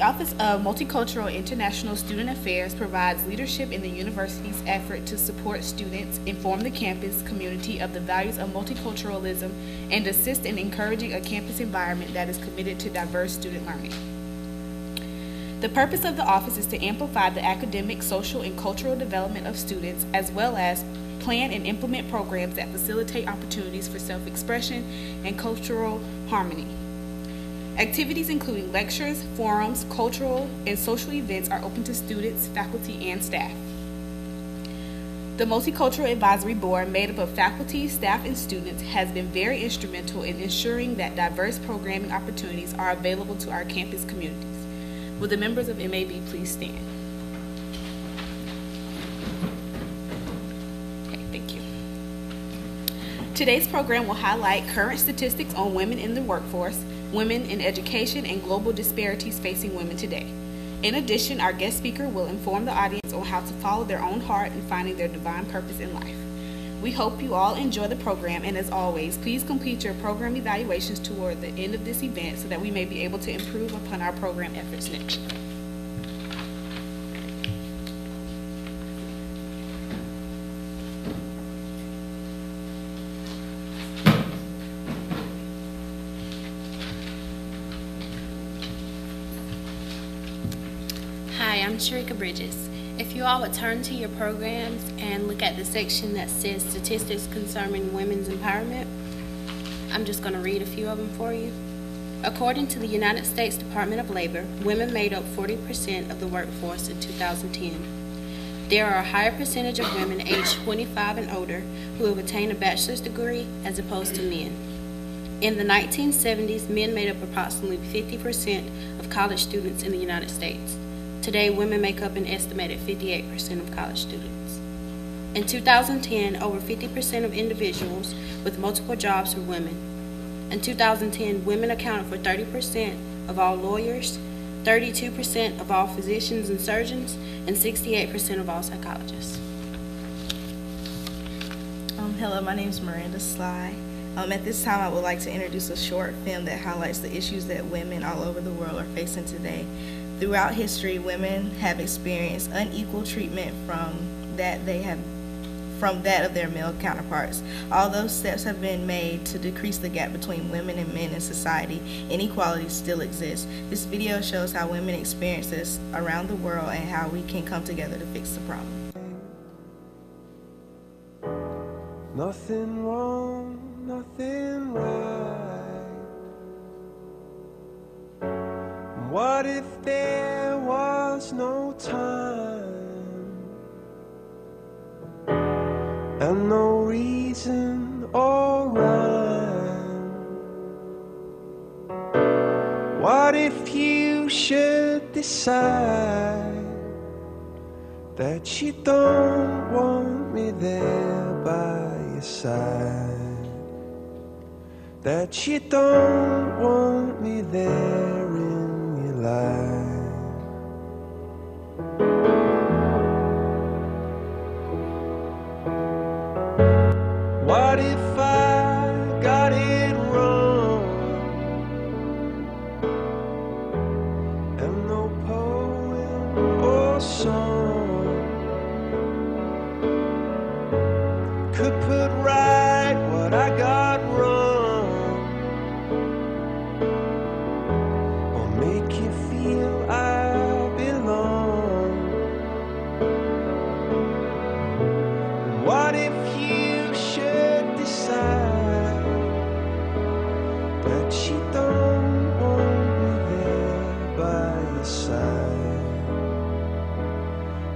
Office of Multicultural International Student Affairs provides leadership in the university's effort to support students, inform the campus community of the values of multiculturalism, and assist in encouraging a campus environment that is committed to diverse student learning. The purpose of the office is to amplify the academic, social, and cultural development of students, as well as plan and implement programs that facilitate opportunities for self-expression and cultural harmony. Activities including lectures, forums, cultural, and social events are open to students, faculty, and staff. The Multicultural Advisory Board, made up of faculty, staff, and students, has been very instrumental in ensuring that diverse programming opportunities are available to our campus communities. Will the members of MAB please stand? Okay, thank you. Today's program will highlight current statistics on women in the workforce, women in education, and global disparities facing women today. In addition, our guest speaker will inform the audience on how to follow their own heart in finding their divine purpose in life. We hope you all enjoy the program, and as always, please complete your program evaluations toward the end of this event so that we may be able to improve upon our program efforts next year. Hi, I'm Sharika Bridges. If you all would turn to your programs and look at the section that says Statistics Concerning Women's Empowerment, I'm just going to read a few of them for you. According to the United States Department of Labor, women made up 40% of the workforce in 2010. There are a higher percentage of women aged 25 and older who have attained a bachelor's degree as opposed to men. In the 1970s, men made up approximately 50% of college students in the United States. Today, women make up an estimated 58% of college students. In 2010, over 50% of individuals with multiple jobs were women. In 2010, women accounted for 30% of all lawyers, 32% of all physicians and surgeons, and 68% of all psychologists. Hello, my name is Miranda Sly. At this time, I would like to introduce a short film that highlights the issues that women all over the world are facing today. Throughout history, women have experienced unequal treatment from that of their male counterparts. Although steps have been made to decrease the gap between women and men in society, inequality still exists. This video shows how women experience this around the world and how we can come together to fix the problem. Nothing wrong, nothing right. What if there was no time and no reason or rhyme? What if you should decide that you don't want me there by your side, that you don't want me there in your life? What if I got it wrong and no poem or song could put right what I got wrong, or make you feel I belong? What if you should decide that you don't want me there by your side,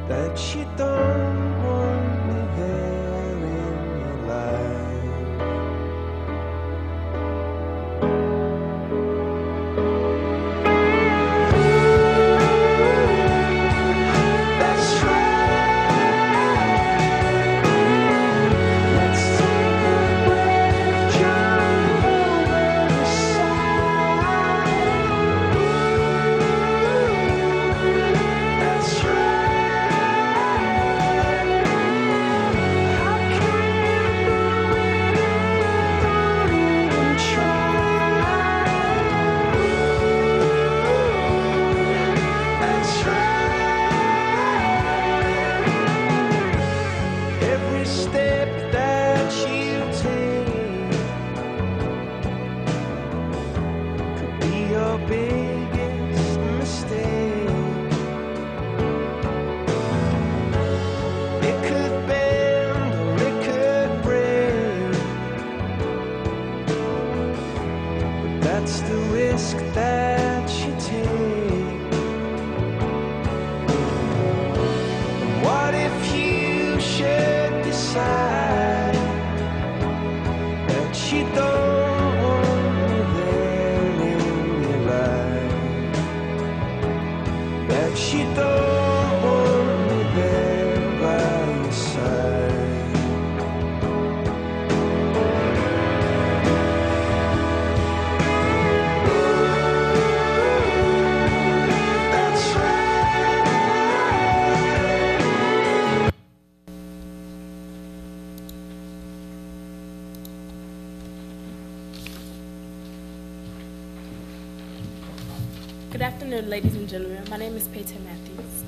that you don't want me there in your life? That's right. Let's take a breath, jump over the side. That's right. She don't want me there by your side. That's right. Good afternoon, ladies and gentlemen. My name is Peyton Matthews.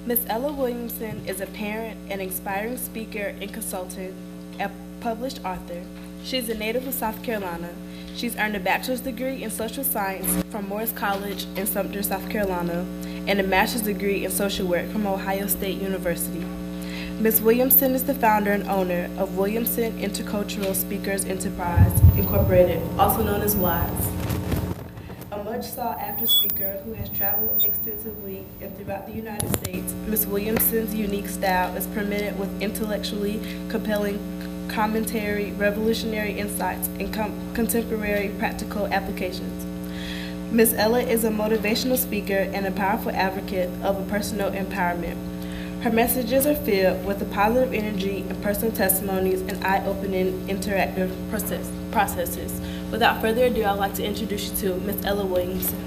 Miss Ella Williamson is a parent, an inspiring speaker and consultant, a published author. She's a native of South Carolina. She's earned a bachelor's degree in social science from Morris College in Sumter, South Carolina, and a master's degree in social work from Ohio State University. Ms. Williamson is the founder and owner of Williamson Intercultural Speakers Enterprise, Incorporated, also known as WISE. A much sought-after speaker who has traveled extensively and throughout the United States, Ms. Williamson's unique style is permitted with intellectually compelling commentary, revolutionary insights, and contemporary practical applications. Ms. Ella is a motivational speaker and a powerful advocate of personal empowerment. Her messages are filled with a positive energy and personal testimonies and eye-opening interactive processes. Without further ado, I'd like to introduce you to Ms. Ella Williamson.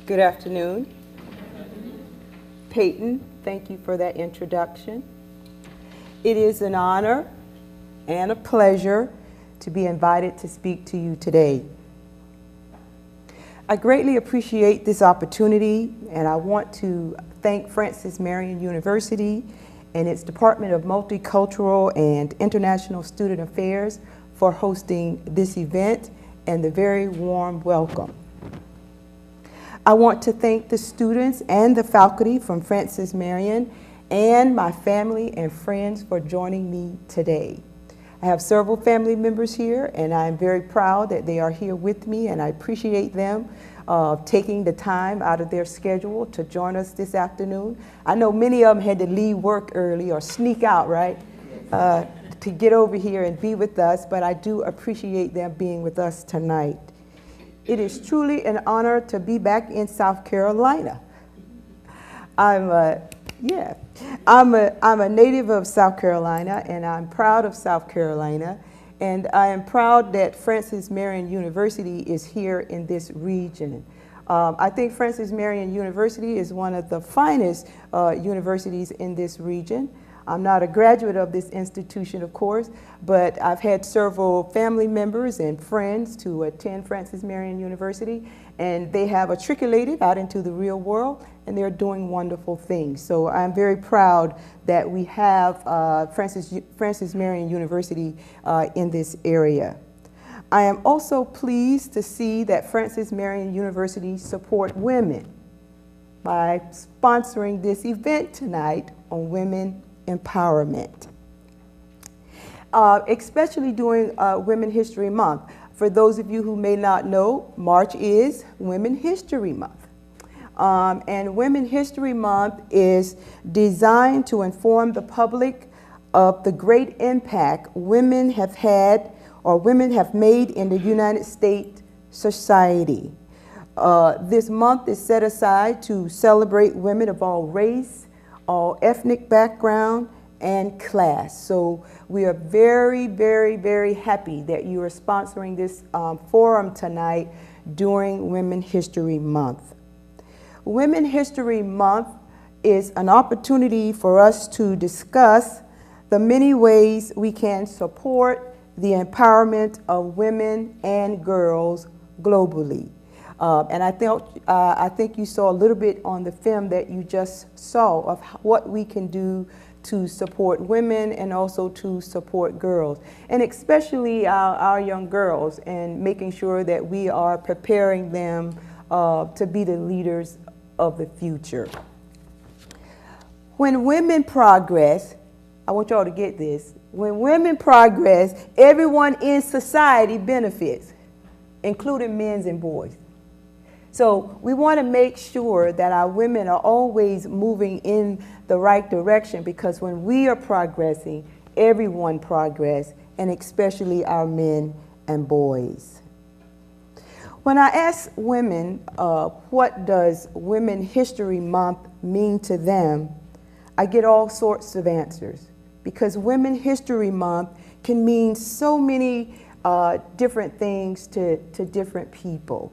Good afternoon. Peyton, thank you for that introduction. It is an honor and a pleasure to be invited to speak to you today. I greatly appreciate this opportunity, and I want to thank Francis Marion University and its Department of Multicultural and International Student Affairs for hosting this event and the very warm welcome. I want to thank the students and the faculty from Francis Marion and my family and friends for joining me today. I have several family members here, and I'm very proud that they are here with me, and I appreciate them taking the time out of their schedule to join us this afternoon. I know many of them had to leave work early or sneak out, right, to get over here and be with us, but I do appreciate them being with us tonight. It is truly an honor to be back in South Carolina. I'm a native of South Carolina, and I'm proud of South Carolina, and I am proud that Francis Marion University is here in this region. I think Francis Marion University is one of the finest universities in this region. I'm not a graduate of this institution, of course, but I've had several family members and friends to attend Francis Marion University, and they have matriculated out into the real world, and they're doing wonderful things. So I'm very proud that we have Francis Marion University in this area. I am also pleased to see that Francis Marion University support women by sponsoring this event tonight on women empowerment, especially during Women's History Month. For those of you who may not know, March is Women's History Month. And Women's History Month is designed to inform the public of the great impact women have had or women have made in the United States society. This month is set aside to celebrate women of all race, all ethnic background, and class. So we are very, very, very happy that you are sponsoring this forum tonight during Women's History Month. Women's History Month is an opportunity for us to discuss the many ways we can support the empowerment of women and girls globally. And I think you saw a little bit on the film that you just saw of what we can do to support women and also to support girls, and especially our young girls, and making sure that we are preparing them to be the leaders of the future. When women progress, I want y'all to get this, when women progress, everyone in society benefits, including men and boys. So we want to make sure that our women are always moving in the right direction, because when we are progressing, everyone progress, and especially our men and boys. When I ask women what does Women History Month mean to them, I get all sorts of answers, because Women History Month can mean so many different things to different people.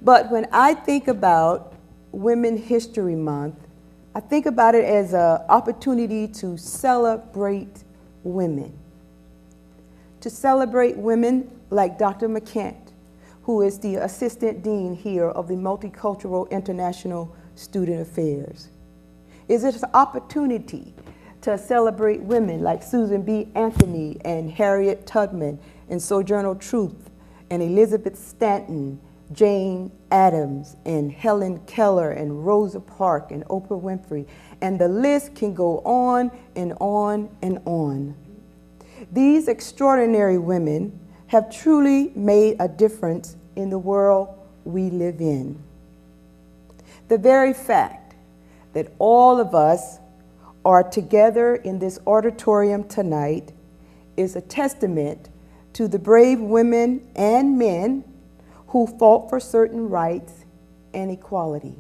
But when I think about Women History Month, I think about it as an opportunity to celebrate women. To celebrate women like Dr. McKent, who is the Assistant Dean here of the Multicultural International Student Affairs. Is it an opportunity to celebrate women like Susan B. Anthony and Harriet Tubman and Sojourner Truth and Elizabeth Stanton, Jane Addams and Helen Keller and Rosa Parks and Oprah Winfrey, and the list can go on and on and on. These extraordinary women have truly made a difference in the world we live in. The very fact that all of us are together in this auditorium tonight is a testament to the brave women and men who fought for certain rights and equality,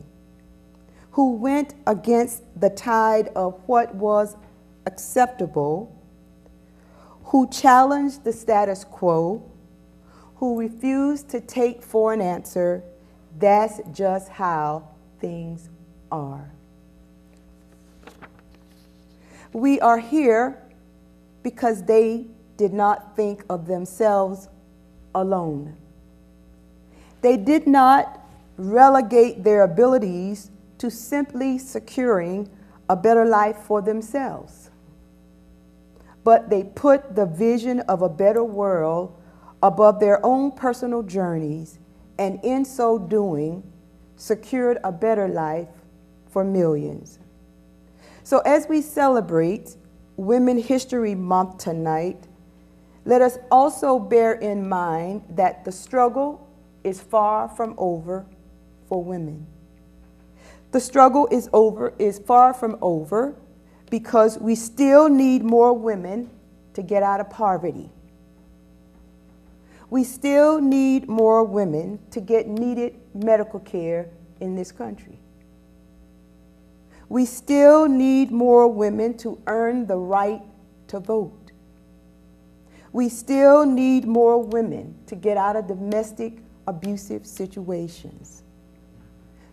who went against the tide of what was acceptable, who challenged the status quo, who refused to take for an answer, that's just how things are. We are here because they did not think of themselves alone. They did not relegate their abilities to simply securing a better life for themselves, but they put the vision of a better world above their own personal journeys, and in so doing, secured a better life for millions. So as we celebrate Women History Month tonight, let us also bear in mind that the struggle is far from over for women. The struggle is far from over because we still need more women to get out of poverty. We still need more women to get needed medical care in this country. We still need more women to earn the right to vote. We still need more women to get out of domestic abusive situations.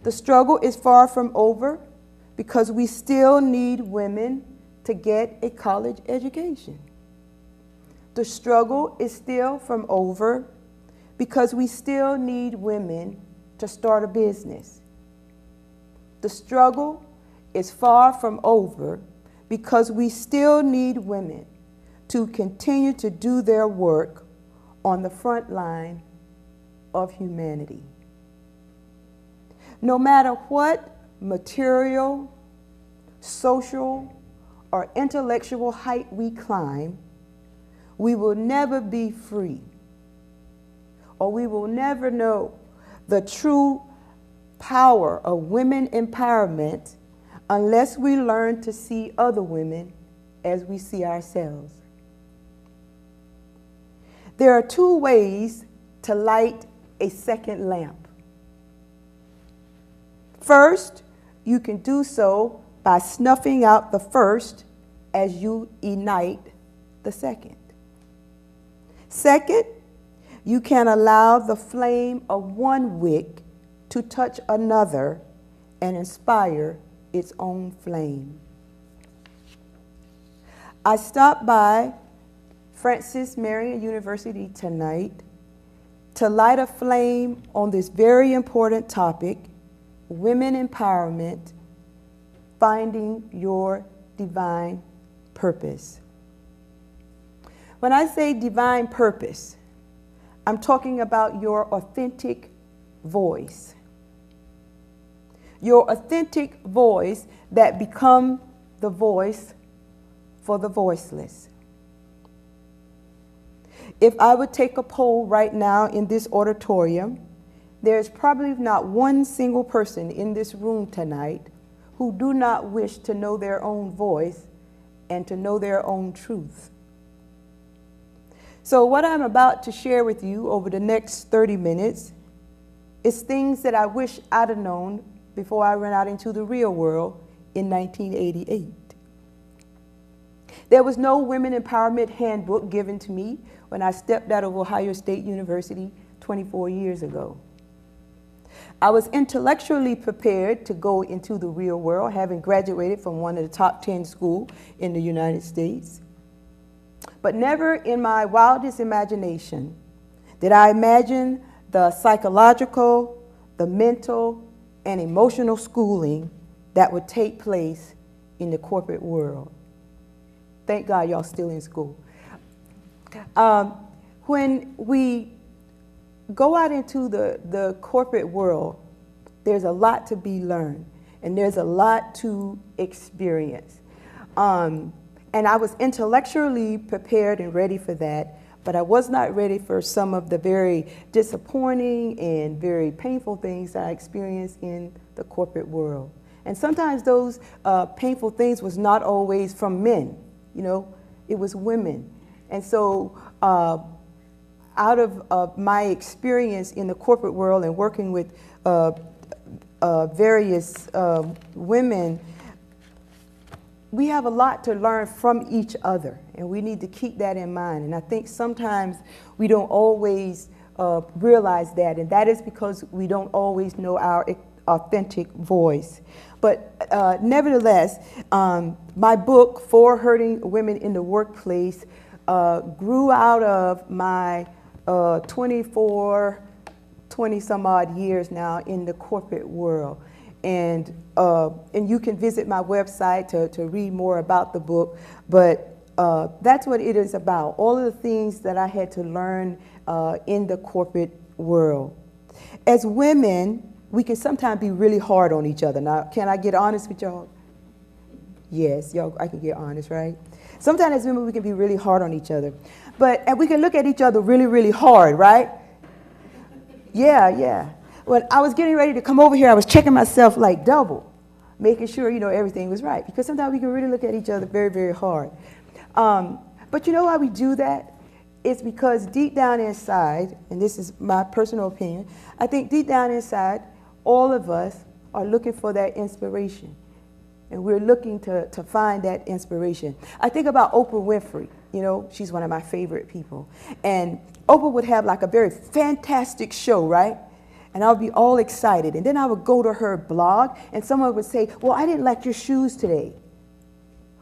The struggle is far from over because we still need women to get a college education. The struggle is still from over because we still need women to start a business. The struggle is far from over because we still need women to continue to do their work on the front line of humanity. No matter what material, social, or intellectual height we climb, we will never be free, or we will never know the true power of women empowerment unless we learn to see other women as we see ourselves. There are two ways to light a second lamp. First, you can do so by snuffing out the first as you ignite the second. Second, you can allow the flame of one wick to touch another and inspire its own flame. I stopped by Marion University tonight to light a flame on this very important topic, women empowerment, finding your divine purpose. When I say divine purpose, I'm talking about your authentic voice. Your authentic voice that becomes the voice for the voiceless. If I would take a poll right now in this auditorium, there's probably not one single person in this room tonight who do not wish to know their own voice and to know their own truth. So what I'm about to share with you over the next 30 minutes is things that I wish I'd have known before I went out into the real world in 1988. There was no women empowerment handbook given to me when I stepped out of Ohio State University 24 years ago. I was intellectually prepared to go into the real world, having graduated from one of the top 10 schools in the United States. But never in my wildest imagination did I imagine the psychological, the mental, and emotional schooling that would take place in the corporate world. Thank God y'all still in school. When we go out into the corporate world, there's a lot to be learned, and there's a lot to experience. And I was intellectually prepared and ready for that, but I was not ready for some of the very disappointing and very painful things that I experienced in the corporate world. And sometimes those painful things was not always from men, you know, it was women. And so out of my experience in the corporate world and working with various women, we have a lot to learn from each other, and we need to keep that in mind. And I think sometimes we don't always realize that, and that is because we don't always know our authentic voice. But nevertheless, my book, For Hurting Women in the Workplace, grew out of my 20 some odd years now in the corporate world. And you can visit my website to read more about the book, but that's what it is about, all of the things that I had to learn in the corporate world. As women, we can sometimes be really hard on each other. Now, can I get honest with y'all? Yes, y'all, I can get honest, right? Sometimes as women, we can be really hard on each other. And we can look at each other really, really hard, right? Yeah. When I was getting ready to come over here, I was checking myself like double, making sure, you know, everything was right. Because sometimes we can really look at each other very, very hard. But you know why we do that? It's because deep down inside, and this is my personal opinion, I think deep down inside, all of us are looking for that inspiration. And we're looking to find that inspiration. I think about Oprah Winfrey. You know, she's one of my favorite people. And Oprah would have like a very fantastic show, right? And I would be all excited. And then I would go to her blog, and someone would say, well, I didn't like your shoes today.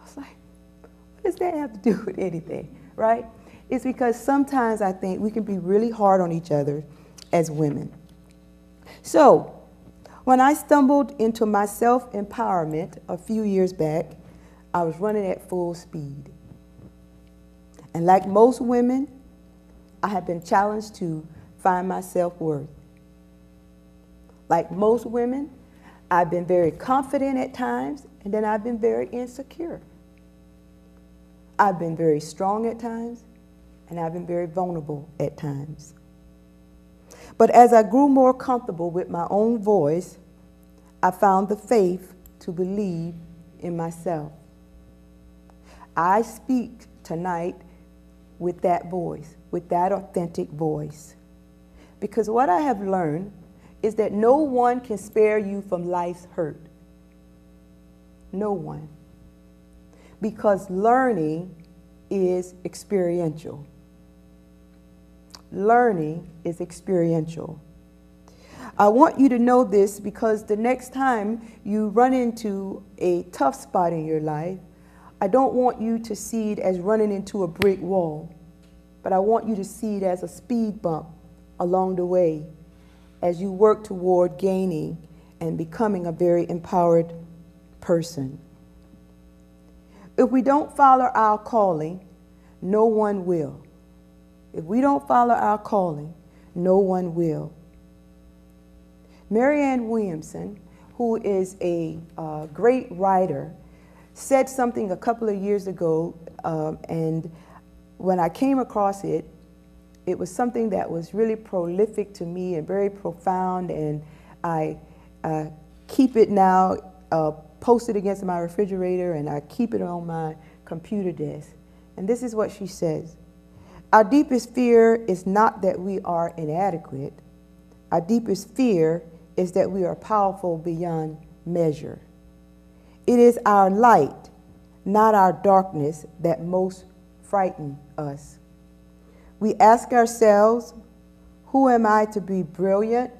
I was like, what does that have to do with anything, right? It's because sometimes I think we can be really hard on each other as women. So when I stumbled into my self-empowerment a few years back, I was running at full speed. And like most women, I have been challenged to find my self-worth. Like most women, I've been very confident at times, and then I've been very insecure. I've been very strong at times, and I've been very vulnerable at times. But as I grew more comfortable with my own voice, I found the faith to believe in myself. I speak tonight with that voice, with that authentic voice. Because what I have learned is that no one can spare you from life's hurt. No one. Because learning is experiential. Learning is experiential. I want you to know this because the next time you run into a tough spot in your life, I don't want you to see it as running into a brick wall, but I want you to see it as a speed bump along the way as you work toward gaining and becoming a very empowered person. If we don't follow our calling, no one will. If we don't follow our calling, no one will. Marion Williamson, who is a great writer, said something a couple of years ago, and when I came across it, It was something that was really prolific to me and very profound, and I keep it now posted against my refrigerator, and I keep it on my computer desk. And this is what she says: our deepest fear is not that we are inadequate. Our deepest fear is that we are powerful beyond measure. It is our light, not our darkness, that most frighten us. We ask ourselves, who am I to be brilliant,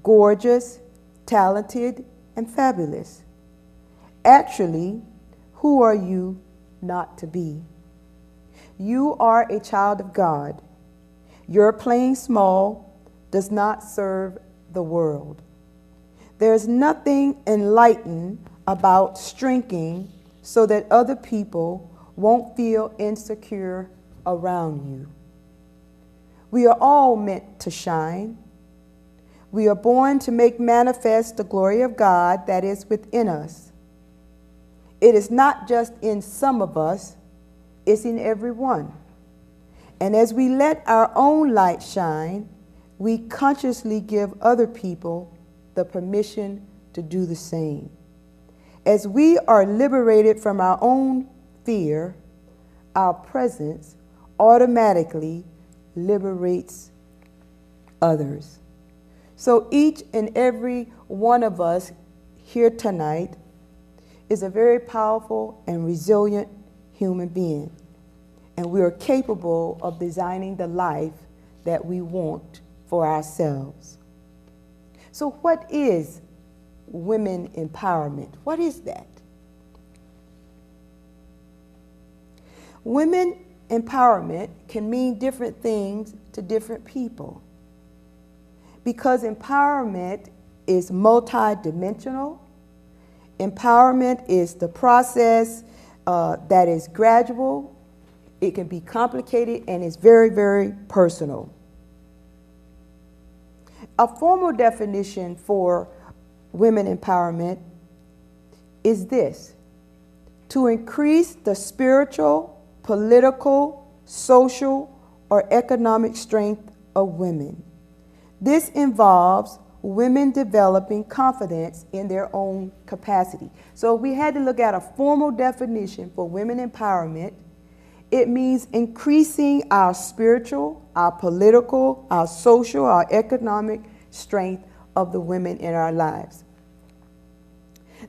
gorgeous, talented, and fabulous? Actually, who are you not to be? You are a child of God. Your playing small does not serve the world. There's nothing enlightened about shrinking so that other people won't feel insecure around you. We are all meant to shine. We are born to make manifest the glory of God that is within us. It is not just in some of us, it's in everyone. And as we let our own light shine, we consciously give other people the permission to do the same. As we are liberated from our own fear, our presence automatically liberates others. So each and every one of us here tonight is a very powerful and resilient human being, and we are capable of designing the life that we want for ourselves. So what is women empowerment? What is that? Women empowerment can mean different things to different people, because empowerment is multidimensional. Empowerment is the process that is gradual. It can be complicated, and it's very, very personal. A formal definition for women empowerment is this: to increase the spiritual, political, social, or economic strength of women. This involves women developing confidence in their own capacity. So if we had to look at a formal definition for women empowerment, it means increasing our spiritual, our political, our social, our economic strength of the women in our lives.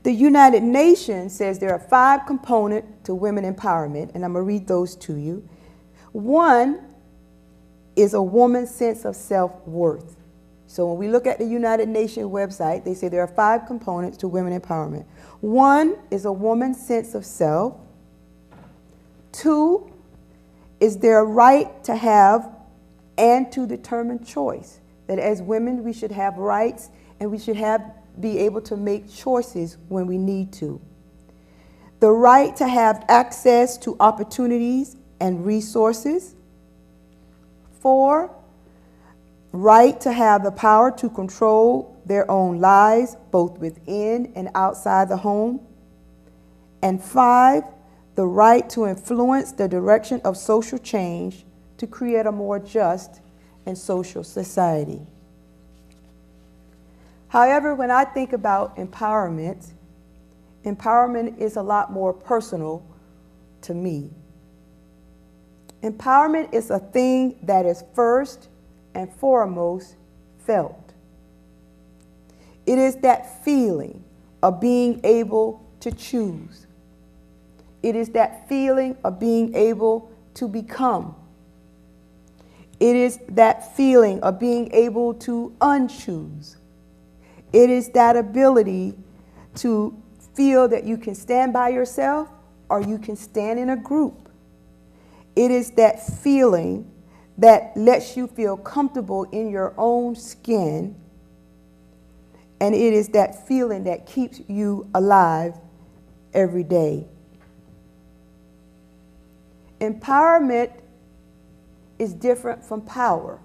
The United Nations says there are 5 components to women empowerment, and I'm going to read those to you. One is a woman's sense of self-worth. So when we look at the United Nations website, they say there are 5 components to women empowerment. 1 is a woman's sense of self. 2 is their right to have and to determine choice. That as women, we should have rights, and we should be able to make choices when we need to. The right to have access to opportunities and resources. 4, right to have the power to control their own lives, both within and outside the home. And 5, the right to influence the direction of social change to create a more just and social society. However, when I think about empowerment, empowerment is a lot more personal to me. Empowerment is a thing that is first and foremost felt. It is that feeling of being able to choose. It is that feeling of being able to become. It is that feeling of being able to unchoose. It is that ability to feel that you can stand by yourself or you can stand in a group. It is that feeling that lets you feel comfortable in your own skin. And it is that feeling that keeps you alive every day. Empowerment is different from power.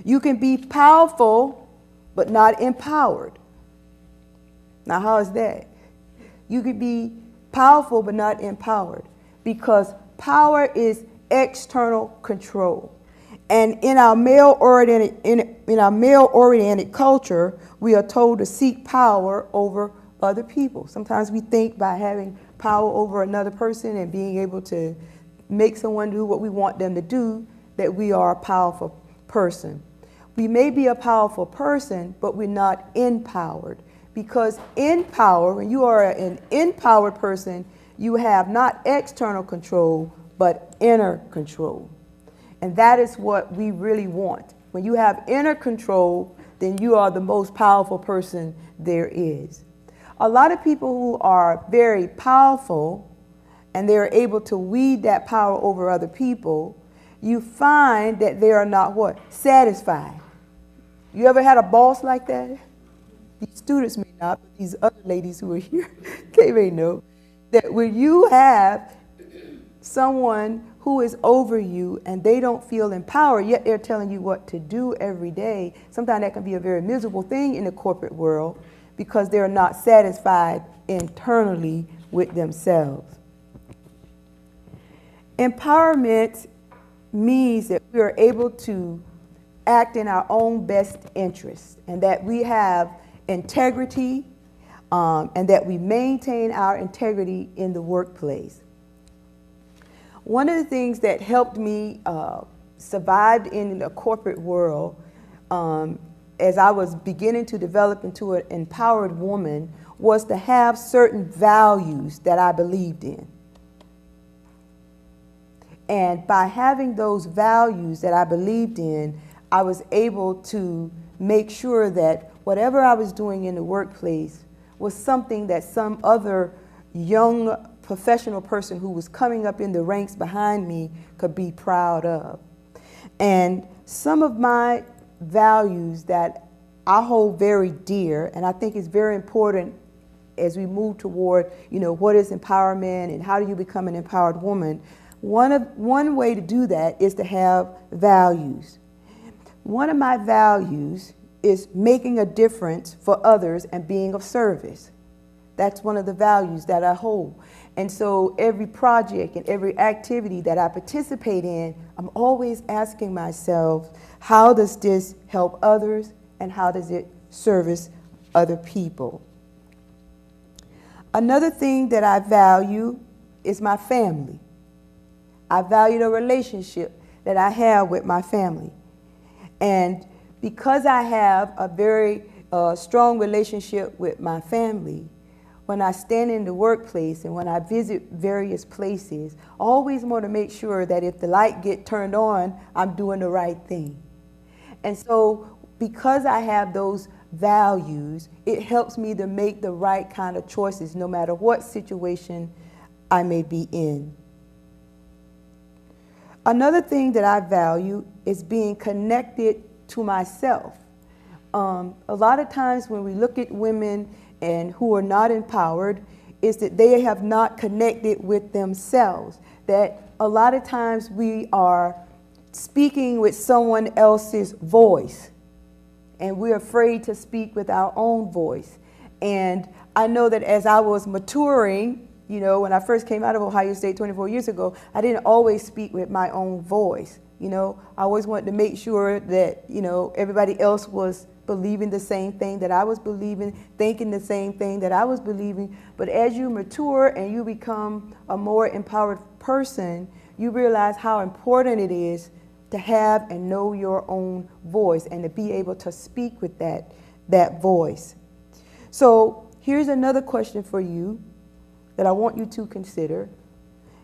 You can be powerful but not empowered. Now, how is that? You could be powerful but not empowered, because power is external control. And in our male-oriented culture, we are told to seek power over other people. Sometimes we think by having power over another person and being able to make someone do what we want them to do, that we are a powerful person. We may be a powerful person, but we're not empowered. Because in power, when you are an empowered person, you have not external control, but inner control. And that is what we really want. When you have inner control, then you are the most powerful person there is. A lot of people who are very powerful and they're able to wield that power over other people, you find that they are not what? Satisfied. You ever had a boss like that? These students may not, but these other ladies who are here, they may know that when you have someone who is over you and they don't feel empowered, yet they're telling you what to do every day, sometimes that can be a very miserable thing in the corporate world because they're not satisfied internally with themselves. Empowerment means that we are able to act in our own best interest and that we have integrity and that we maintain our integrity in the workplace. One of the things that helped me survive in the corporate world as I was beginning to develop into an empowered woman was to have certain values that I believed in. And by having those values that I believed in, I was able to make sure that whatever I was doing in the workplace was something that some other young professional person who was coming up in the ranks behind me could be proud of. And some of my values that I hold very dear, and I think is very important as we move toward, what is empowerment and how do you become an empowered woman. One way to do that is to have values. One of my values is making a difference for others and being of service. That's one of the values that I hold. And so every project and every activity that I participate in, I'm always asking myself, how does this help others and how does it service other people? Another thing that I value is my family. I value the relationship that I have with my family. And because I have a very strong relationship with my family, when I stand in the workplace and when I visit various places, I always want to make sure that if the light gets turned on, I'm doing the right thing. And so because I have those values, it helps me to make the right kind of choices no matter what situation I may be in. Another thing that I value is being connected to myself. A lot of times when we look at women and who are not empowered, is that they have not connected with themselves. That a lot of times we are speaking with someone else's voice, and we're afraid to speak with our own voice. And I know that as I was maturing, when I first came out of Ohio State 24 years ago, I didn't always speak with my own voice. I always wanted to make sure that, everybody else was believing the same thing that I was believing, thinking the same thing that I was believing. But as you mature and you become a more empowered person, you realize how important it is to have and know your own voice and to be able to speak with that voice. So here's another question for you that I want you to consider,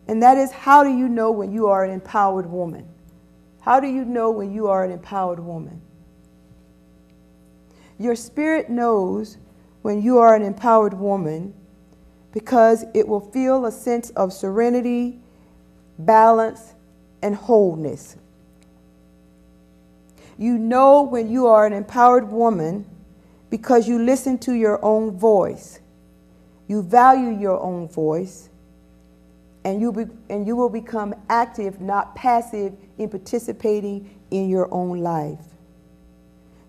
and that is, how do you know when you are an empowered woman? How do you know when you are an empowered woman? Your spirit knows when you are an empowered woman because it will feel a sense of serenity, balance, and wholeness. You know when you are an empowered woman because you listen to your own voice. You value your own voice, and you will become active, not passive, in participating in your own life.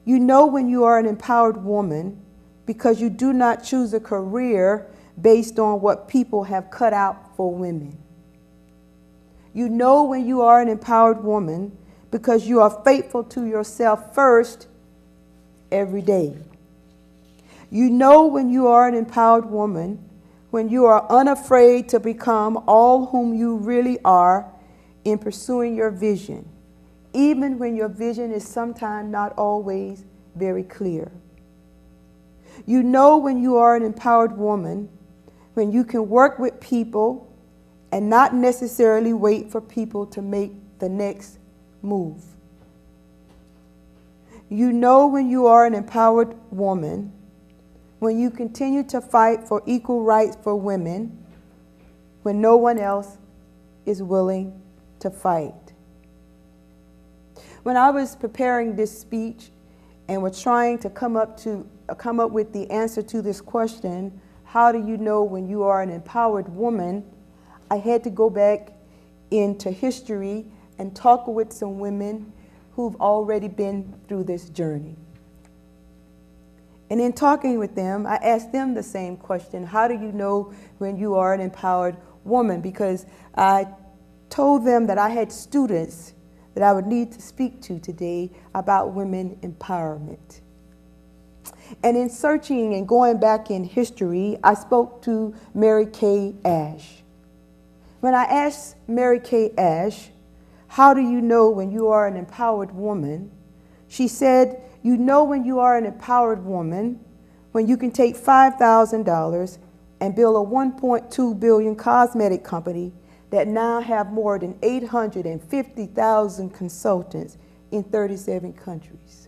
You know when you are an empowered woman because you do not choose a career based on what people have cut out for women. You know when you are an empowered woman because you are faithful to yourself first every day. You know when you are an empowered woman when you are unafraid to become all whom you really are in pursuing your vision, even when your vision is sometimes not always very clear. You know when you are an empowered woman when you can work with people and not necessarily wait for people to make the next move. You know when you are an empowered woman when you continue to fight for equal rights for women when no one else is willing to fight. When I was preparing this speech and was trying to come up with the answer to this question, how do you know when you are an empowered woman, I had to go back into history and talk with some women who've already been through this journey. And in talking with them, I asked them the same question: how do you know when you are an empowered woman? Because I told them that I had students that I would need to speak to today about women empowerment. And in searching and going back in history, I spoke to Mary Kay Ash. When I asked Mary Kay Ash, how do you know when you are an empowered woman? She said, you know when you are an empowered woman when you can take $5,000 and build a $1.2 billion cosmetic company that now have more than 850,000 consultants in 37 countries.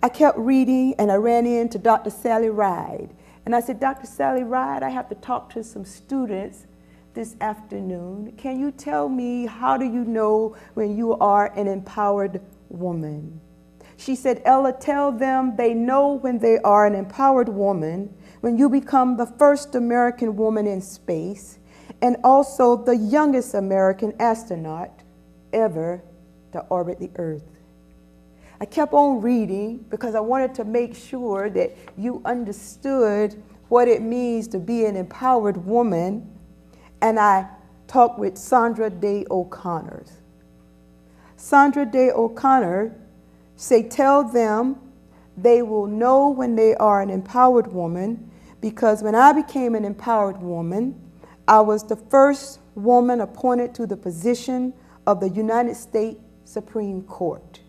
I kept reading and I ran into Dr. Sally Ride. And I said, Dr. Sally Ride, I have to talk to some students this afternoon. Can you tell me, how do you know when you are an empowered woman? She said, Ella, tell them they know when they are an empowered woman when you become the first American woman in space and also the youngest American astronaut ever to orbit the Earth. I kept on reading because I wanted to make sure that you understood what it means to be an empowered woman, and I talked with Sandra Day O'Connor. Sandra Day O'Connor said, tell them they will know when they are an empowered woman because when I became an empowered woman, I was the first woman appointed to the position of the United States Supreme Court.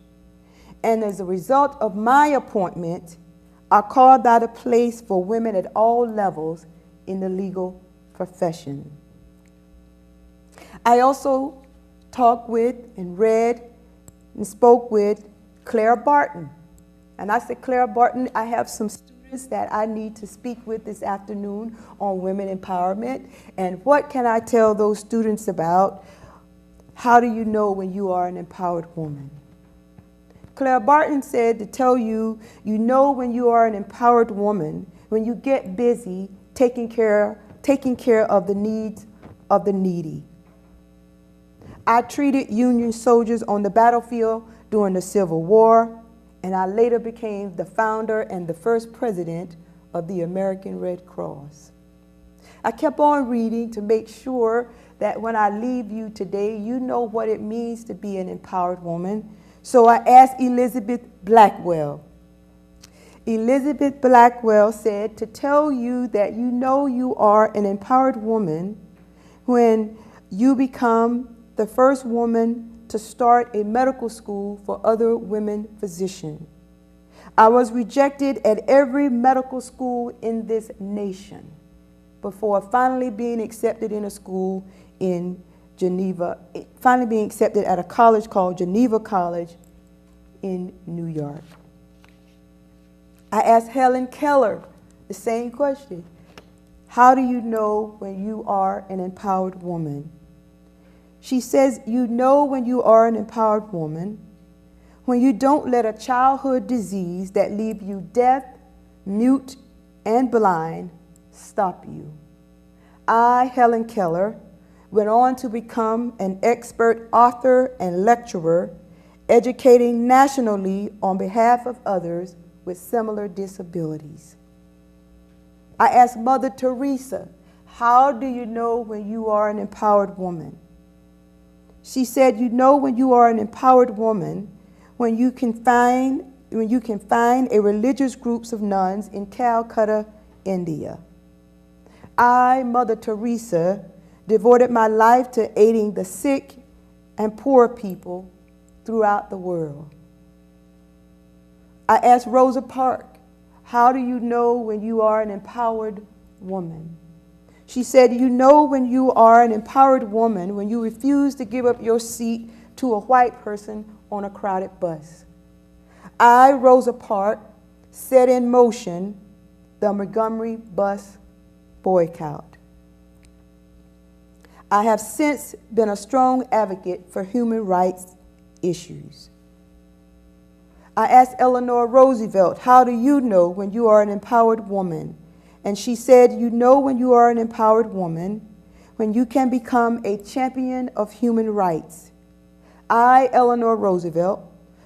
And as a result of my appointment, I called out a place for women at all levels in the legal profession. I also talked with and read and spoke with Claire Barton. And I said, Claire Barton, I have some students that I need to speak with this afternoon on women empowerment. And what can I tell those students about? How do you know when you are an empowered woman? Claire Barton said to tell you, you know when you are an empowered woman, when you get busy taking care of the needs of the needy. I treated Union soldiers on the battlefield during the Civil War, and I later became the founder and the first president of the American Red Cross. I kept on reading to make sure that when I leave you today, you know what it means to be an empowered woman. So I asked Elizabeth Blackwell. Elizabeth Blackwell said to tell you that you know you are an empowered woman when you become the first woman to start a medical school for other women physicians. I was rejected at every medical school in this nation before finally being accepted in a school in Geneva, finally being accepted at a college called Geneva College in New York. I asked Helen Keller the same question. How do you know when you are an empowered woman? She says, you know when you are an empowered woman when you don't let a childhood disease that leave you deaf, mute, and blind stop you. I, Helen Keller, went on to become an expert author and lecturer, educating nationally on behalf of others with similar disabilities. I asked Mother Teresa, how do you know when you are an empowered woman? She said, you know when you are an empowered woman when you can find a religious group of nuns in Calcutta, India. I, Mother Teresa, devoted my life to aiding the sick and poor people throughout the world. I asked Rosa Parks, how do you know when you are an empowered woman? She said, you know when you are an empowered woman when you refuse to give up your seat to a white person on a crowded bus. I, Rosa Parks, set in motion the Montgomery bus boycott. I have since been a strong advocate for human rights issues. I asked Eleanor Roosevelt, how do you know when you are an empowered woman? And she said, you know when you are an empowered woman when you can become a champion of human rights. I, Eleanor Roosevelt,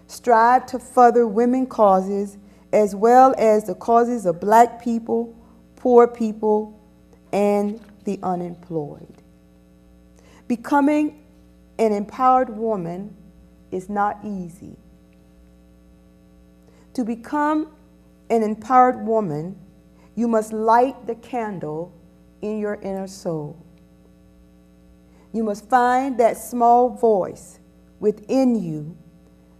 strive to further women's causes as well as the causes of black people, poor people, and the unemployed. Becoming an empowered woman is not easy. To become an empowered woman, you must light the candle in your inner soul. You must find that small voice within you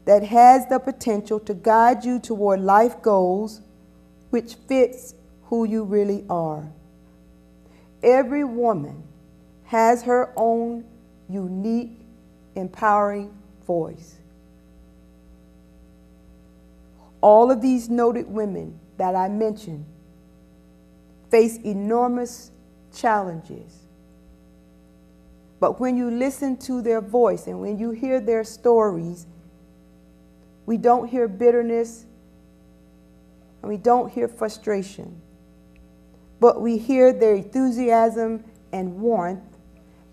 that has the potential to guide you toward life goals which fits who you really are. Every woman has her own unique, empowering voice. All of these noted women that I mentioned face enormous challenges. But when you listen to their voice and when you hear their stories, we don't hear bitterness and we don't hear frustration, but we hear their enthusiasm and warmth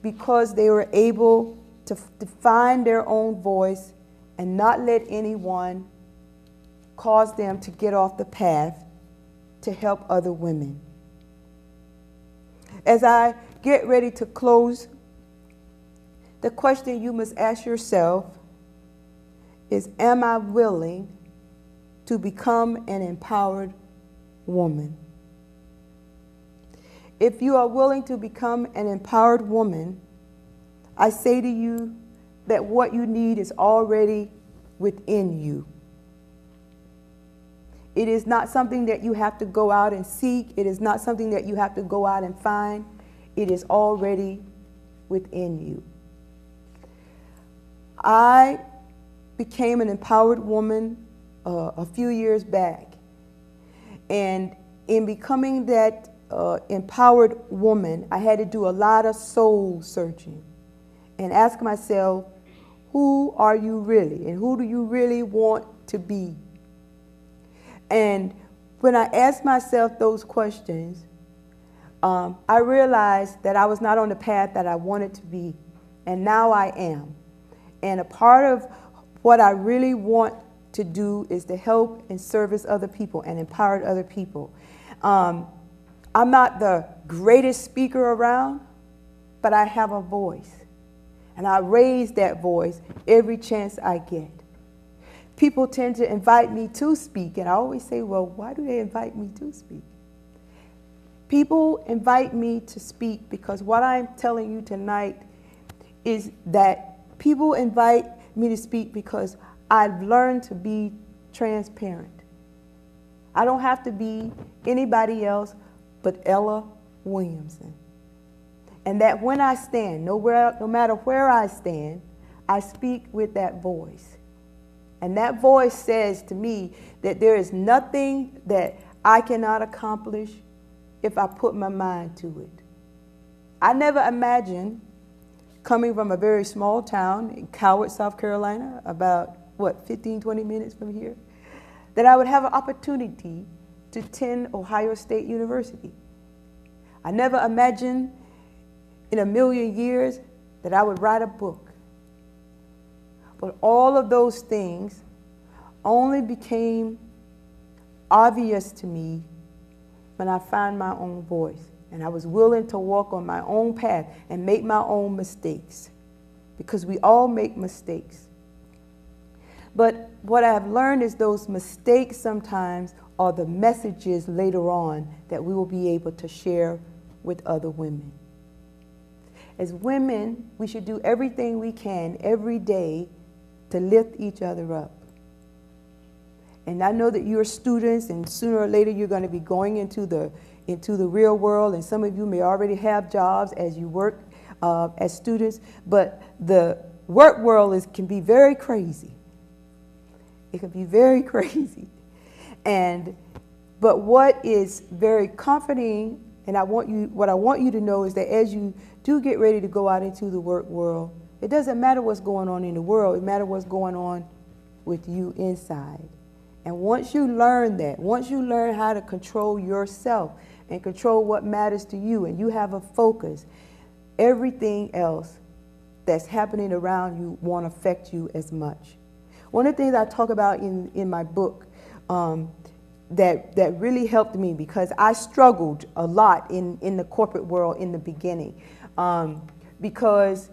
because they were able to find their own voice and not let anyone cause them to get off the path to help other women. As I get ready to close, the question you must ask yourself is, am I willing to become an empowered woman? If you are willing to become an empowered woman, I say to you that what you need is already within you. It is not something that you have to go out and seek. It is not something that you have to go out and find. It is already within you. I became an empowered woman a few years back. And in becoming that empowered woman, I had to do a lot of soul searching and ask myself, who are you really? And who do you really want to be? And when I asked myself those questions, I realized that I was not on the path that I wanted to be, and now I am. And a part of what I really want to do is to help and service other people and empower other people. I'm not the greatest speaker around, but I have a voice, and I raise that voice every chance I get. People tend to invite me to speak, and I always say, well, why do they invite me to speak? People invite me to speak because what I'm telling you tonight is that people invite me to speak because I've learned to be transparent. I don't have to be anybody else but Ella Williamson. And that when I stand, no matter where I stand, I speak with that voice. And that voice says to me that there is nothing that I cannot accomplish if I put my mind to it. I never imagined, coming from a very small town in Coward, South Carolina, about, 15, 20 minutes from here, that I would have an opportunity to attend Ohio State University. I never imagined in a million years that I would write a book. But all of those things only became obvious to me when I found my own voice. And I was willing to walk on my own path and make my own mistakes, because we all make mistakes. But what I've learned is those mistakes sometimes are the messages later on that we will be able to share with other women. As women, we should do everything we can every day to lift each other up. And I know that you're students, and sooner or later you're going to be going into the real world, and some of you may already have jobs as you work as students, but the work world can be very crazy. It can be very crazy. But what is very comforting, and what I want you to know is that as you do get ready to go out into the work world, it doesn't matter what's going on in the world, it matters what's going on with you inside. And once you learn that, once you learn how to control yourself and control what matters to you, and you have a focus, everything else that's happening around you won't affect you as much. One of the things I talk about in my book that really helped me, because I struggled a lot in the corporate world in the beginning, because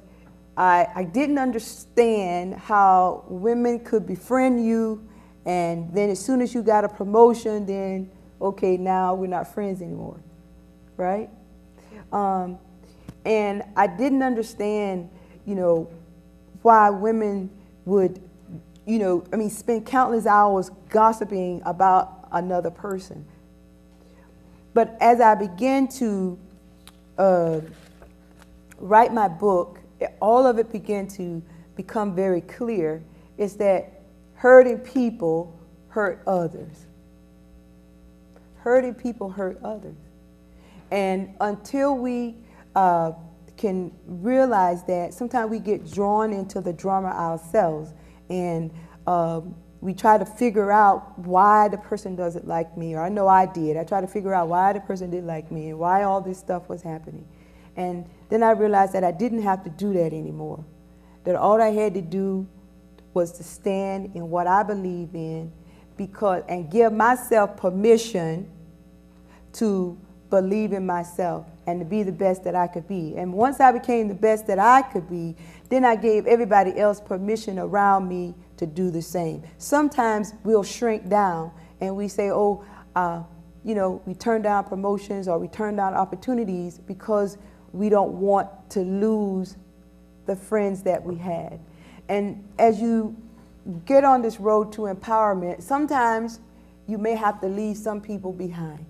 I didn't understand how women could befriend you, and then as soon as you got a promotion, then, okay, now we're not friends anymore, right? And I didn't understand, why women would, spend countless hours gossiping about another person. But as I began to write my book, all of it began to become very clear, is that hurting people hurt others. Hurting people hurt others. And until we can realize that, sometimes we get drawn into the drama ourselves, and we try to figure out why the person doesn't like me, or I know I did. I tried to figure out why the person didn't like me and why all this stuff was happening. And then I realized that I didn't have to do that anymore, that all I had to do was to stand in what I believe in, and give myself permission to believe in myself and to be the best that I could be. And once I became the best that I could be, then I gave everybody else permission around me to do the same. Sometimes we'll shrink down and we say, we turn down promotions or we turn down opportunities because we don't want to lose the friends that we had. And as you get on this road to empowerment, sometimes you may have to leave some people behind.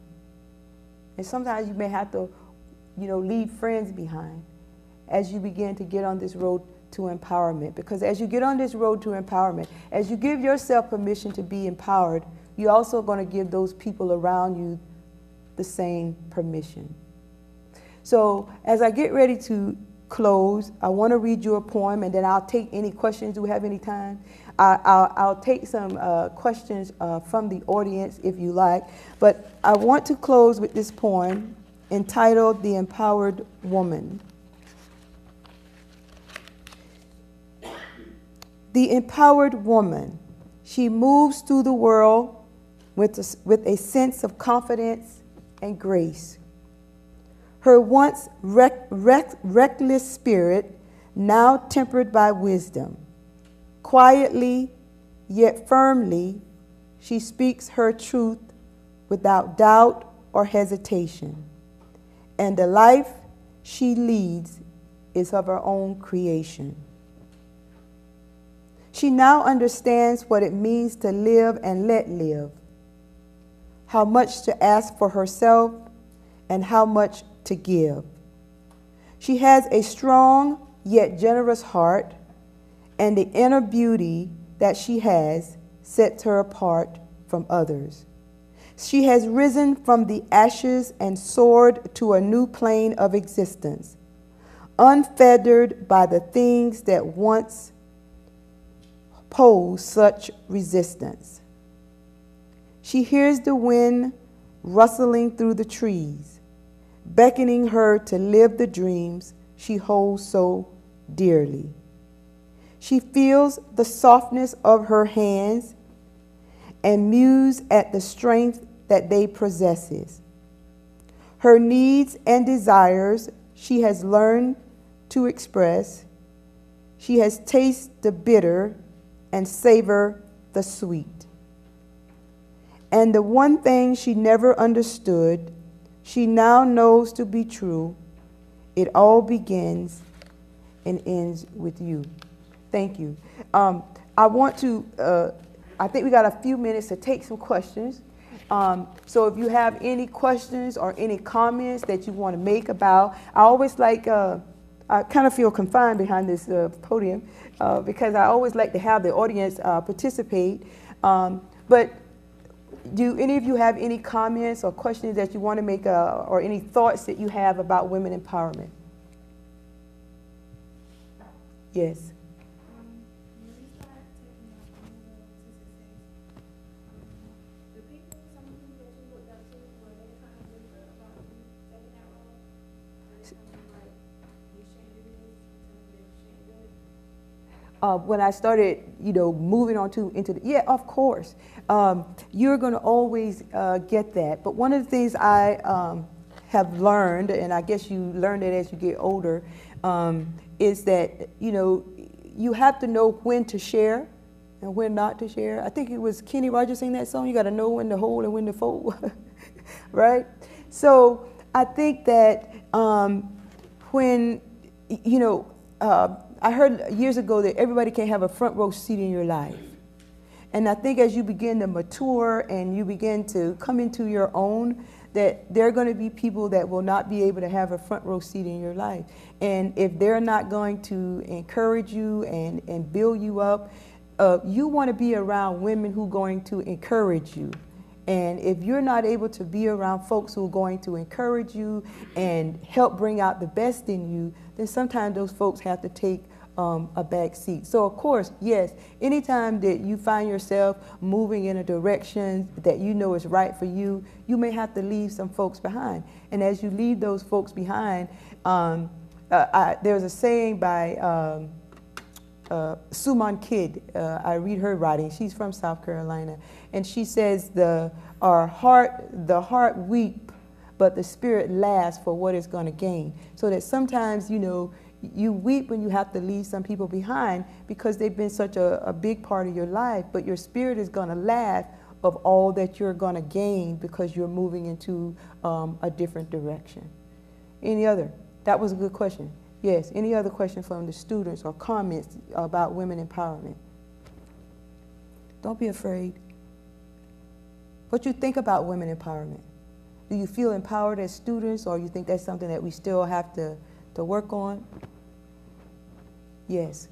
And sometimes you may have to, leave friends behind as you begin to get on this road to empowerment. Because as you get on this road to empowerment, as you give yourself permission to be empowered, you're also going to give those people around you the same permission. So as I get ready to close, I want to read you a poem, and then I'll take any questions. Do we have any time? I'll take some questions from the audience if you like. But I want to close with this poem entitled "The Empowered Woman." The empowered woman, she moves through the world with a sense of confidence and grace. Her once reckless spirit, now tempered by wisdom. Quietly, yet firmly, she speaks her truth without doubt or hesitation. And the life she leads is of her own creation. She now understands what it means to live and let live, how much to ask for herself and how much to give. She has a strong yet generous heart, and the inner beauty that she has sets her apart from others. She has risen from the ashes and soared to a new plane of existence, unfettered by the things that once posed such resistance. She hears the wind rustling through the trees, beckoning her to live the dreams she holds so dearly. She feels the softness of her hands and muses at the strength that they possess. Her needs and desires she has learned to express. She has tasted the bitter and savored the sweet. And the one thing she never understood, she now knows to be true. It all begins and ends with you. Thank you. I want to, I think we got a few minutes to take some questions. So if you have any questions or any comments that you want to make about, I always like, I kind of feel confined behind this podium because I always like to have the audience participate. But do any of you have any comments or questions that you want to make or any thoughts that you have about women empowerment? Yes. When I started, moving on into the, yeah, of course, you're going to always get that. But one of the things I have learned, and I guess you learn it as you get older, is that, you have to know when to share and when not to share. I think it was Kenny Rogers sing that song, you got to know when to hold and when to fold, right? So I think that when, I heard years ago that everybody can have a front row seat in your life. And I think as you begin to mature and you begin to come into your own, that there are going to be people that will not be able to have a front row seat in your life. And if they're not going to encourage you and build you up, you want to be around women who are going to encourage you. And if you're not able to be around folks who are going to encourage you and help bring out the best in you, then sometimes those folks have to take a back seat. So of course, yes, anytime that you find yourself moving in a direction that you know is right for you, you may have to leave some folks behind. And as you leave those folks behind, there's a saying by Suman Kidd. I read her writing. She's from South Carolina. And she says, the heart weep, but the spirit laughs for what it's going to gain. So that sometimes, you weep when you have to leave some people behind because they've been such a big part of your life, but your spirit is going to laugh of all that you're going to gain because you're moving into a different direction. Any other? That was a good question. Yes, any other question from the students or comments about women empowerment? Don't be afraid. What you think about women empowerment? Do you feel empowered as students, or you think that's something that we still have to work on? Yes.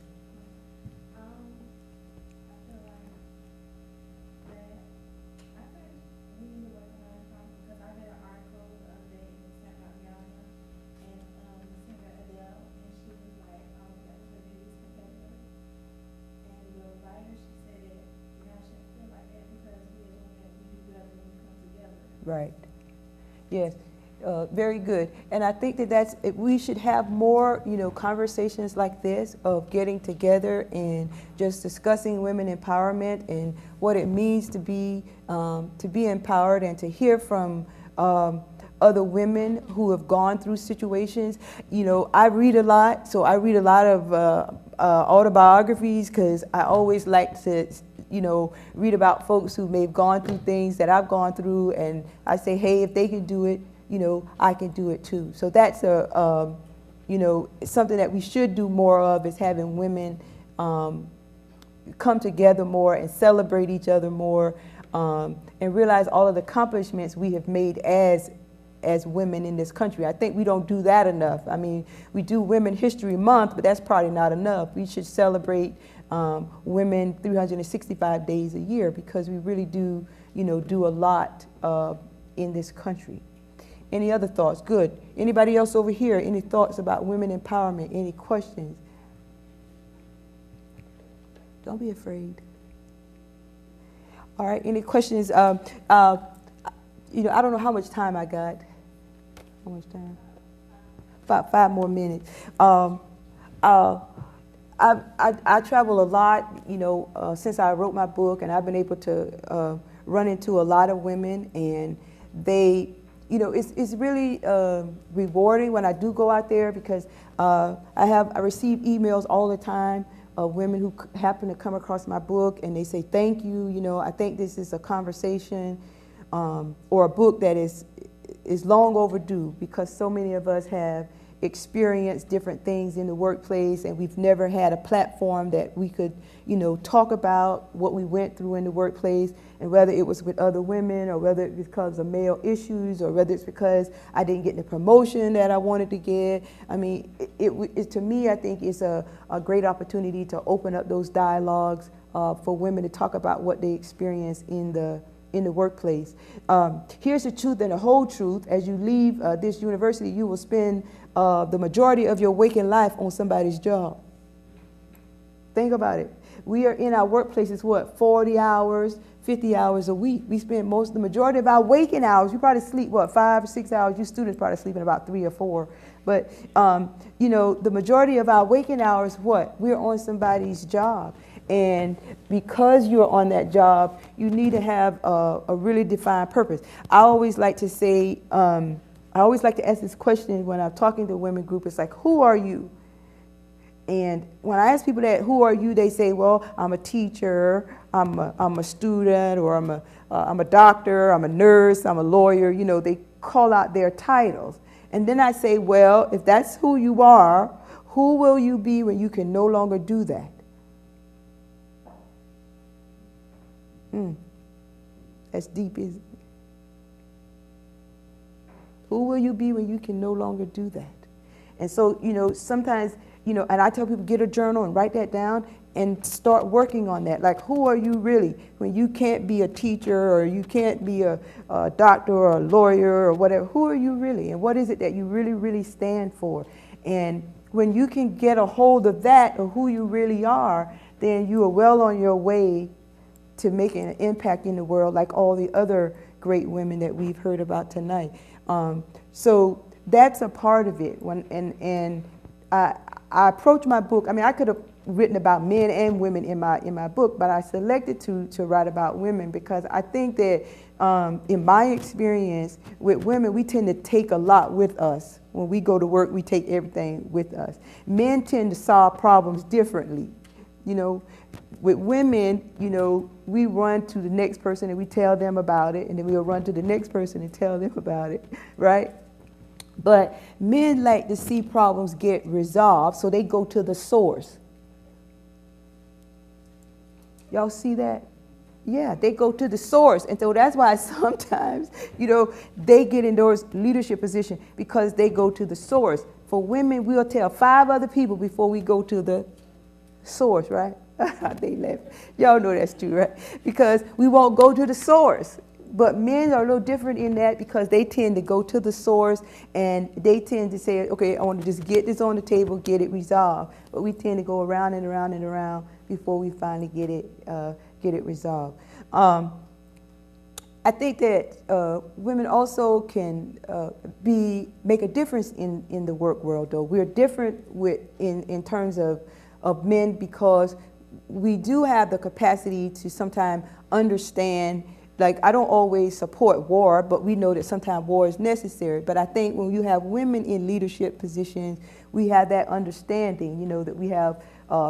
Right. Yes. Very good. And I think that we should have more, conversations like this of getting together and just discussing women empowerment and what it means to be empowered, and to hear from other women who have gone through situations. I read a lot, so I read a lot of autobiographies because I always like to read about folks who may have gone through things that I've gone through, and I say, hey, if they can do it, I can do it too. So that's something that we should do more of, is having women come together more and celebrate each other more, and realize all of the accomplishments we have made as women in this country. I think we don't do that enough. I mean, we do Women History Month, but that's probably not enough. We should celebrate women 365 days a year, because we really do, do a lot in this country. Any other thoughts? Good. Anybody else over here? Any thoughts about women empowerment? Any questions? Don't be afraid. All right. Any questions? I don't know how much time I got. How much time? About 5 more minutes. I travel a lot, since I wrote my book, and I've been able to run into a lot of women, and they you know, it's really rewarding when I do go out there, because I receive emails all the time of women who happen to come across my book, and they say, thank you, you know, I think this is a conversation or a book that is long overdue, because so many of us have experienced different things in the workplace, and we've never had a platform that we could, you know, talk about what we went through in the workplace, and whether it was with other women, or whether it's because of male issues, or whether it's because I didn't get the promotion that I wanted to get. I mean, it to me, I think it's a great opportunity to open up those dialogues for women to talk about what they experience in the workplace. Here's the truth and the whole truth. As you leave this university, you will spend the majority of your waking life on somebody's job. Think about it. We are in our workplaces, what, 40 hours, 50 hours a week. We spend the majority of our waking hours, we probably sleep, what, 5 or 6 hours. You students probably sleeping about 3 or 4. But, you know, the majority of our waking hours, what? We're on somebody's job. And because you're on that job, you need to have a really defined purpose. I always like to say, I always like to ask this question when I'm talking to a women group. It's like, who are you? And when I ask people that, who are you, they say, well, I'm a teacher, I'm a student, or I'm a doctor, I'm a nurse, I'm a lawyer. You know, they call out their titles. And then I say, well, if that's who you are, who will you be when you can no longer do that? That's deep, isn't it? Who will you be when you can no longer do that? And so, you know, sometimes, you know, and I tell people, get a journal and write that down and start working on that. Like, who are you really when you can't be a teacher, or you can't be a doctor or a lawyer or whatever? Who are you really? And what is it that you really, really stand for? And when you can get a hold of that, of who you really are, then you are well on your way to making an impact in the world, like all the other great women that we've heard about tonight. So that's a part of it. I approach my book. I mean, I could have written about men and women in my book, but I selected to write about women because I think that in my experience with women, we tend to take a lot with us. When we go to work, we take everything with us. Men tend to solve problems differently. You know, with women, you know, we run to the next person and we tell them about it, and then we'll run to the next person and tell them about it, right? But men like to see problems get resolved, so they go to the source. Y'all see that? Yeah, they go to the source. And so that's why sometimes, you know, they get in those leadership positions, because they go to the source. For women, we'll tell 5 other people before we go to the source, right? They laugh. Y'all know that's true, right? Because we won't go to the source. But men are a little different in that, because they tend to go to the source, and they tend to say, okay, I want to just get this on the table, get it resolved. But we tend to go around and around and around before we finally get it resolved. I think that women also can make a difference in the work world, though. We're different in terms of men, because we do have the capacity to sometimes understand. Like, I don't always support war, but we know that sometimes war is necessary. But I think when you have women in leadership positions, we have that understanding, you know, that we have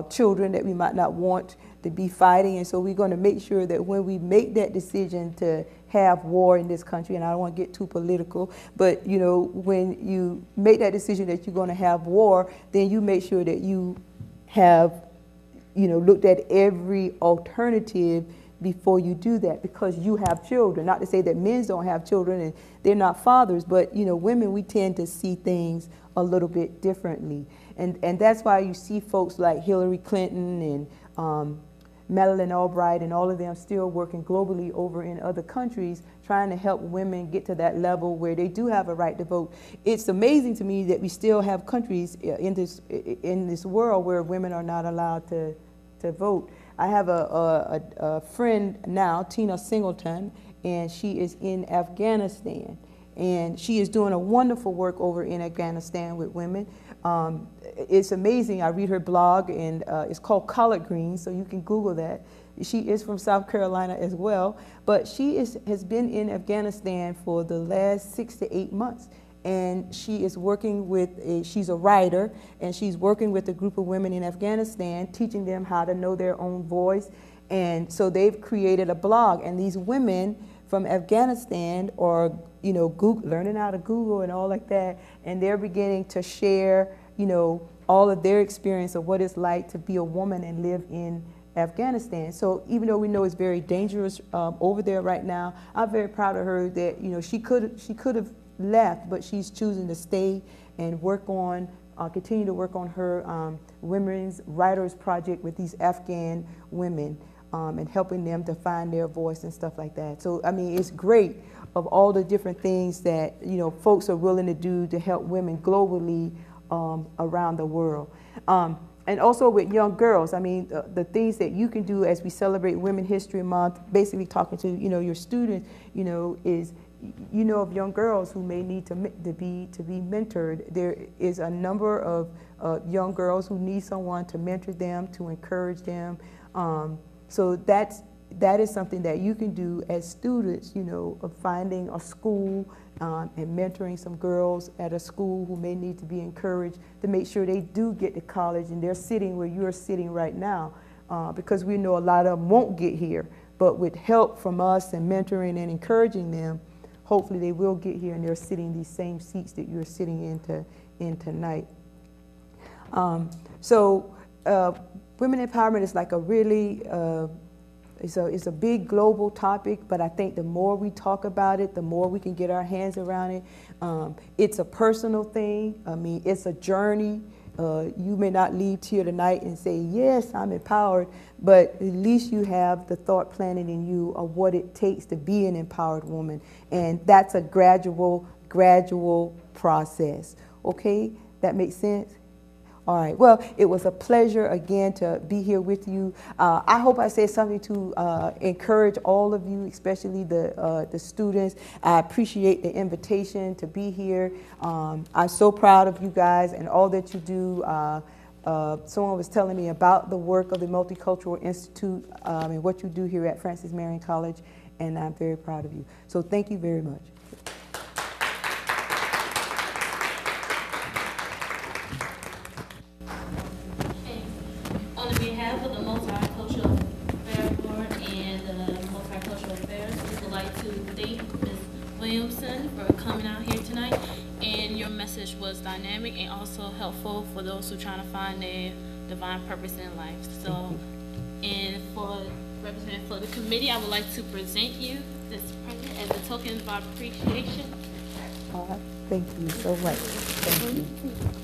children that we might not want to be fighting. And so we're going to make sure that when we make that decision to have war in this country, and I don't want to get too political, but, you know, when you make that decision that you're going to have war, then you make sure that you have, you know, looked at every alternative before you do that, because you have children. Not to say that men don't have children and they're not fathers, but, you know, women, we tend to see things a little bit differently. And that's why you see folks like Hillary Clinton and Madeleine Albright and all of them still working globally over in other countries, trying to help women get to that level where they do have a right to vote. It's amazing to me that we still have countries in this world where women are not allowed to vote. I have a friend now, Tina Singleton, and she is in Afghanistan. And she is doing a wonderful work over in Afghanistan with women. It's amazing. I read her blog, and it's called Collard Greens, so you can Google that. She is from South Carolina as well, but she has been in Afghanistan for the last 6 to 8 months. And she is working with, she's a writer, and she's working with a group of women in Afghanistan, teaching them how to know their own voice. And so they've created a blog, and these women from Afghanistan are, you know, learning how to Google and all like that, and they're beginning to share, you know, all of their experience of what it's like to be a woman and live in Afghanistan. So even though we know it's very dangerous over there right now, I'm very proud of her that, you know, she could have left, but she's choosing to stay and work on, continue to work on her Women's Writers Project with these Afghan women and helping them to find their voice and stuff like that. So, I mean, it's great of all the different things that, you know, folks are willing to do to help women globally around the world. And also with young girls, I mean, the things that you can do as we celebrate Women History Month, basically talking to, you know, your students, you know, is, you know, of young girls who may need to be mentored. There is a number of young girls who need someone to mentor them, to encourage them. So that is something that you can do as students, you know, of finding a school and mentoring some girls at a school who may need to be encouraged to make sure they do get to college and they're sitting where you're sitting right now, because we know a lot of them won't get here. But with help from us and mentoring and encouraging them, hopefully they will get here and they're sitting in these same seats that you're sitting in tonight. Women empowerment is like a really, it's a big global topic, but I think the more we talk about it, the more we can get our hands around it. It's a personal thing. I mean, it's a journey. You may not leave here tonight and say, yes, I'm empowered, but at least you have the thought planted in you of what it takes to be an empowered woman. And that's a gradual process. Okay, that makes sense? All right, well, it was a pleasure again to be here with you. I hope I said something to encourage all of you, especially the students. I appreciate the invitation to be here. I'm so proud of you guys and all that you do. Someone was telling me about the work of the Multicultural Institute and what you do here at Francis Marion College, and I'm very proud of you. So thank you very much. On behalf of the Multicultural Affairs Board and the Multicultural Affairs, we would like to thank Ms. Williamson for coming out here tonight. And your message was dynamic and also helpful for those who are trying to find their divine purpose in life. So, and for representing for the committee, I would like to present you this present as a token of our appreciation. Thank you so much. Thank you.